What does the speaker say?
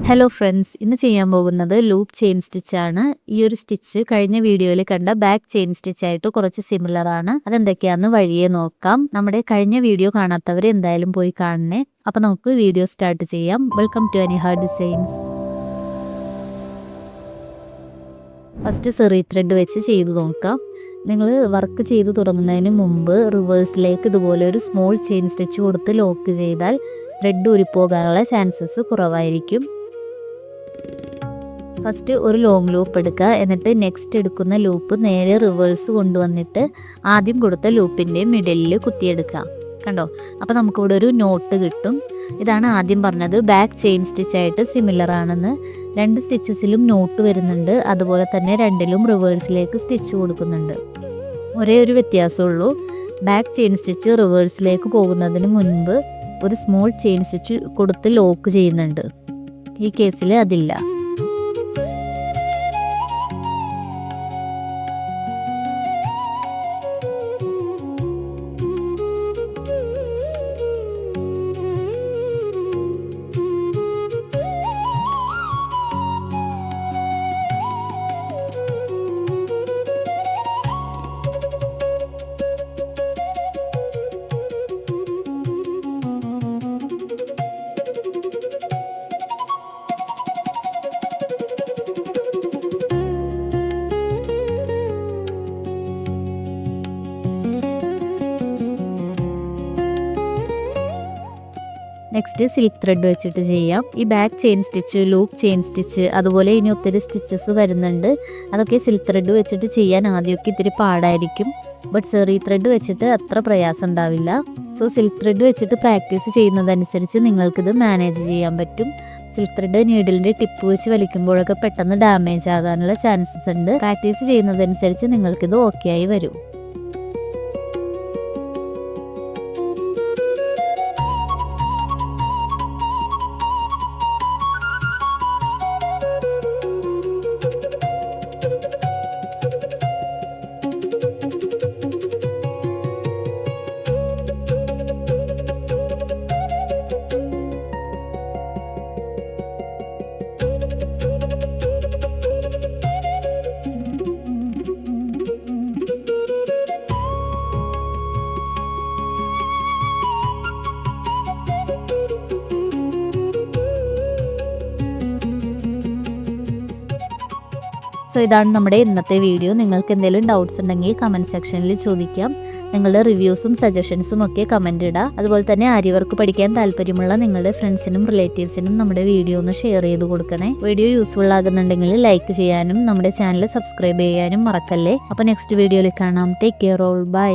Hello friends, ഇന്ന് ചെയ്യാൻ പോകുന്നത് ലൂപ്പ് ചെയിൻ സ്റ്റിച്ച് ആണ്. ഈ ഒരു സ്റ്റിച്ച് കഴിഞ്ഞ വീഡിയോയിൽ കണ്ട ബാക്ക് ചെയിൻ സ്റ്റിച്ച് ആയിട്ട് കുറച്ച് സിമിലർ ആണ്. അതെന്തൊക്കെയാണെന്ന് വഴിയെ നോക്കാം. നമ്മുടെ കഴിഞ്ഞ വീഡിയോ കാണാത്തവർ എന്തായാലും പോയി കാണണേ. അപ്പോൾ നമുക്ക് വീഡിയോ സ്റ്റാർട്ട് ചെയ്യാം. Welcome to Aniha designs. First സെറി ത്രെഡ് വെച്ച് ചെയ്തു നോക്കാം. നിങ്ങൾ വർക്ക് ചെയ്തു തുടങ്ങുന്നതിന് മുമ്പ് റിവേഴ്സിലേക്ക് ഇതുപോലെ ഒരു സ്മോൾ ചെയിൻ സ്റ്റിച്ച് കൊടുത്ത് ലോക്ക് ചെയ്താൽ ത്രെഡ് ഊരിപ്പോകാനുള്ള ചാൻസസ് കുറവായിരിക്കും. ഫസ്റ്റ് ഒരു ലോങ് ലൂപ്പ് എടുക്കുക. എന്നിട്ട് നെക്സ്റ്റ് എടുക്കുന്ന ലൂപ്പ് നേരെ റിവേഴ്സ് കൊണ്ടുവന്നിട്ട് ആദ്യം കൊടുത്ത ലൂപ്പിൻ്റെ മിഡിലിൽ കുത്തിയെടുക്കുക. കണ്ടോ? അപ്പോൾ നമുക്കിവിടെ ഒരു നോട്ട് കിട്ടും. ഇതാണ് ആദ്യം പറഞ്ഞത് ബാക്ക് ചെയിൻ സ്റ്റിച്ചായിട്ട് സിമിലർ ആണെന്ന്. രണ്ട് സ്റ്റിച്ചസിലും നോട്ട് വരുന്നുണ്ട്, അതുപോലെ തന്നെ രണ്ടിലും റിവേഴ്സിലേക്ക് സ്റ്റിച്ച് കൊടുക്കുന്നുണ്ട്. ഒരേ ഒരു വ്യത്യാസമുള്ളൂ, ബാക്ക് ചെയിൻ സ്റ്റിച്ച് റിവേഴ്സിലേക്ക് പോകുന്നതിന് മുൻപ് ഒരു സ്മോൾ ചെയിൻ സ്റ്റിച്ച് കൊടുത്ത് ലോക്ക് ചെയ്യുന്നുണ്ട്. ഈ കേസിൽ അതില്ല. നെക്സ്റ്റ് സിൽക്ക് ത്രെഡ് വെച്ചിട്ട് ചെയ്യാം. ഈ back chain stitch, loop chain stitch, അതുപോലെ ഇനി ഒത്തിരി സ്റ്റിച്ചസ് വരുന്നുണ്ട്. അതൊക്കെ സിൽക്ക് ത്രെഡ് വെച്ചിട്ട് ചെയ്യാൻ ആദ്യമൊക്കെ ഇത്തിരി പാടായിരിക്കും. ബട്ട് സെറി ത്രെഡ് വെച്ചിട്ട് അത്ര പ്രയാസം ഉണ്ടാവില്ല. സോ സിൽക്ക് ത്രെഡ് വെച്ചിട്ട് പ്രാക്ടീസ് ചെയ്യുന്നതനുസരിച്ച് നിങ്ങൾക്കിത് മാനേജ് ചെയ്യാൻ പറ്റും. സിൽക്ക് ത്രെഡ് നീഡിലിൻ്റെ ടിപ്പ് വെച്ച് വലിക്കുമ്പോഴൊക്കെ പെട്ടെന്ന് ഡാമേജ് ആകാനുള്ള ചാൻസസ് ഉണ്ട്. പ്രാക്ടീസ് ചെയ്യുന്നതനുസരിച്ച് നിങ്ങൾക്കിത് ഓക്കെ ആയി വരും. സോ ഇതാണ് നമ്മുടെ ഇന്നത്തെ വീഡിയോ. നിങ്ങൾക്ക് എന്തെങ്കിലും ഡൗട്ട്സ് ഉണ്ടെങ്കിൽ കമൻറ്റ് സെക്ഷനിൽ ചോദിക്കാം. നിങ്ങളുടെ റിവ്യൂസും സജഷൻസും ഒക്കെ കമൻറ്റ് ഇടുക. അതുപോലെ തന്നെ ആരി വർക്ക് പഠിക്കാൻ താല്പര്യമുള്ള നിങ്ങളുടെ ഫ്രണ്ട്സിനും റിലേറ്റീവ്സിനും നമ്മുടെ വീഡിയോ ഒന്ന് ഷെയർ ചെയ്ത് കൊടുക്കണേ. വീഡിയോ യൂസ്ഫുൾ ആകുന്നുണ്ടെങ്കിൽ ലൈക്ക് ചെയ്യാനും നമ്മുടെ ചാനൽ സബ്സ്ക്രൈബ് ചെയ്യാനും മറക്കല്ലേ. അപ്പോൾ നെക്സ്റ്റ് വീഡിയോയിൽ കാണാം. Take care all. ബൈ.